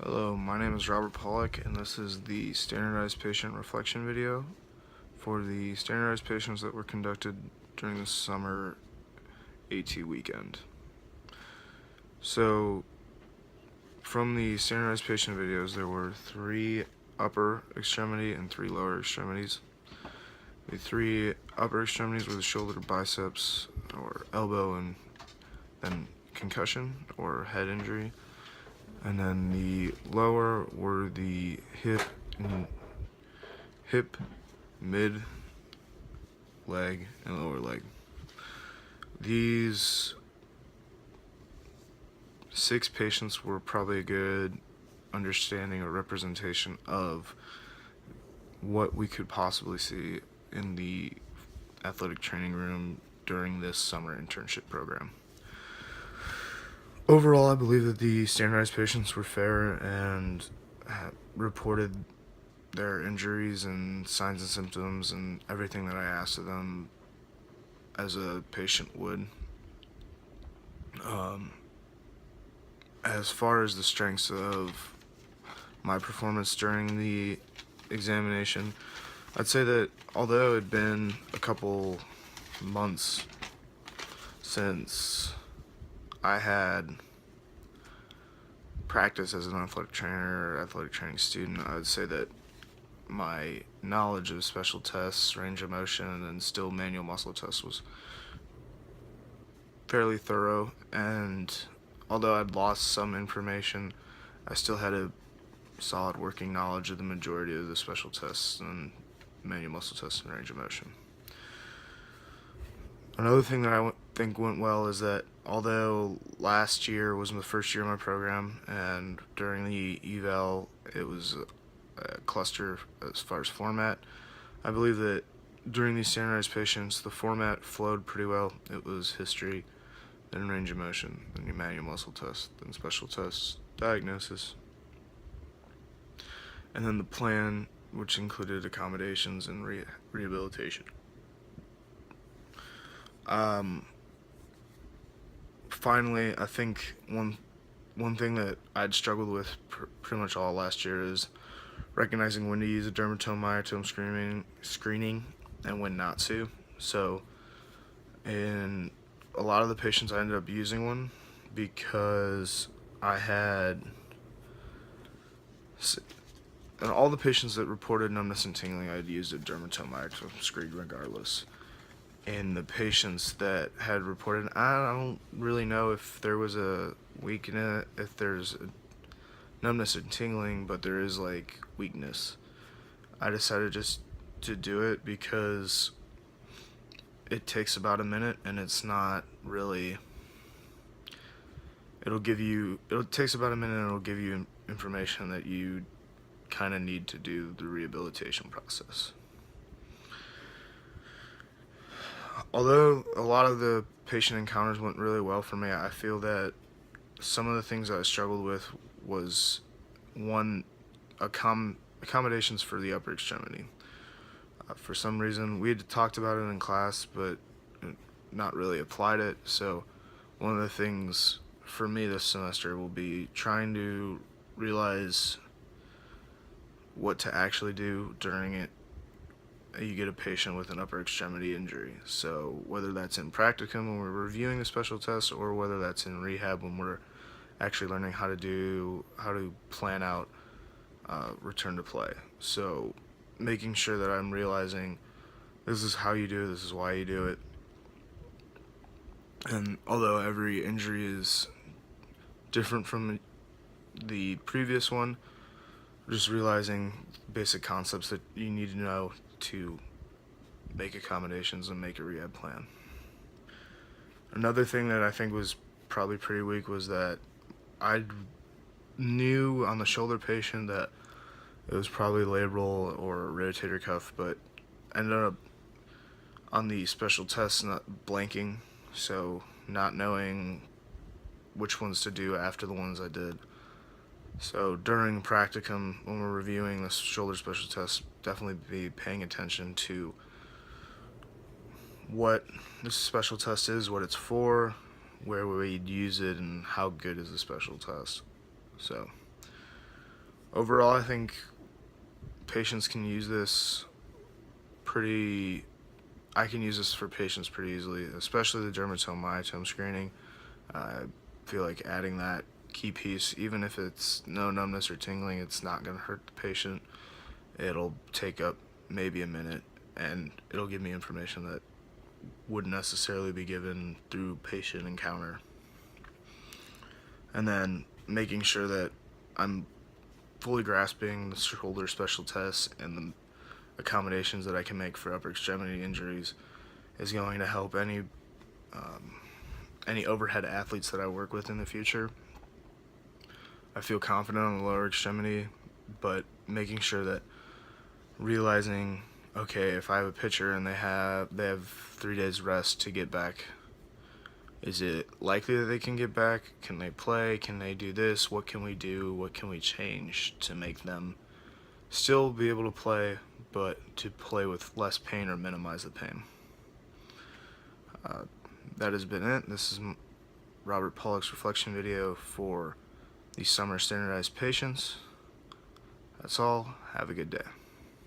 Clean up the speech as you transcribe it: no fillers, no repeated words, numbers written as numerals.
Hello, my name is Robert Pollock, and this is the standardized patient reflection video for the standardized patients that were conducted during the summer AT weekend. So, from the standardized patient videos, there were 3 upper extremity and 3 lower extremities. The 3 upper extremities were the shoulder, biceps, or elbow, and then concussion or head injury. And then the lower were the hip, mid leg, and lower leg. These 6 patients were probably a good understanding or representation of what we could possibly see in the athletic training room during this summer internship program. Overall, I believe that the standardized patients were fair and reported their injuries and signs and symptoms and everything that I asked of them as a patient would. As far as the strengths of my performance during the examination, I'd say that although it had been a couple months since I had practice as an athletic trainer or athletic training student, I would say that my knowledge of special tests, range of motion, and still manual muscle tests was fairly thorough, and although I'd lost some information, I still had a solid working knowledge of the majority of the special tests and manual muscle tests and range of motion. Another thing that I think went well is that although last year was the first year of my program, and during the eval it was a cluster as far as format, I believe that during these standardized patients the format flowed pretty well. It was history, then range of motion, then your manual muscle test, then special tests, diagnosis, and then the plan, which included accommodations and rehabilitation. Finally, I think one thing that I'd struggled with pretty much all last year is recognizing when to use a dermatome myotome screening and when not to. So in a lot of the patients I ended up using one because I had, and all the patients that reported numbness and tingling, I'd used a dermatome myotome screen regardless. In the patients that had reported, I don't really know if there was a weakness, if there's a numbness and tingling, but there is like weakness. I decided just to do it because it takes about a minute and it's not really, it takes about a minute and it'll give you information that you kind of need to do the rehabilitation process. Although a lot of the patient encounters went really well for me, I feel that some of the things I struggled with was, one, accommodations for the upper extremity. For some reason, we had talked about it in class, but not really applied it. So one of the things for me this semester will be trying to realize what to actually do during it. You get a patient with an upper extremity injury. So whether that's in practicum when we're reviewing the special tests, or whether that's in rehab when we're actually learning how to plan out return to play. So making sure that I'm realizing this is how you do it, this is why you do it. And although every injury is different from the previous one, just realizing basic concepts that you need to know to make accommodations and make a rehab plan. Another thing that I think was probably pretty weak was that I knew on the shoulder patient that it was probably labral or rotator cuff, but ended up on the special tests not blanking, so not knowing which ones to do after the ones I did. So during practicum, when we're reviewing the shoulder special test, definitely be paying attention to what this special test is, what it's for, where we'd use it, and how good is the special test. So Overall, I think patients can use this pretty. I can use this for patients pretty easily, especially the dermatome myotome screening. I feel like adding that key piece, even if it's no numbness or tingling, it's not going to hurt the patient. It'll take up maybe a minute, and it'll give me information that wouldn't necessarily be given through patient encounter. And then making sure that I'm fully grasping the shoulder special tests and the accommodations that I can make for upper extremity injuries is going to help any overhead athletes that I work with in the future. I feel confident on the lower extremity, but making sure that realizing, okay, if I have a pitcher and they have 3 days rest to get back, is it likely that they can get back? Can they play? Can they do this? What can we do? What can we change to make them still be able to play, but to play with less pain or minimize the pain? That has been it. This is Robert Pollock's reflection video for the summer standardized patients. That's all. Have a good day.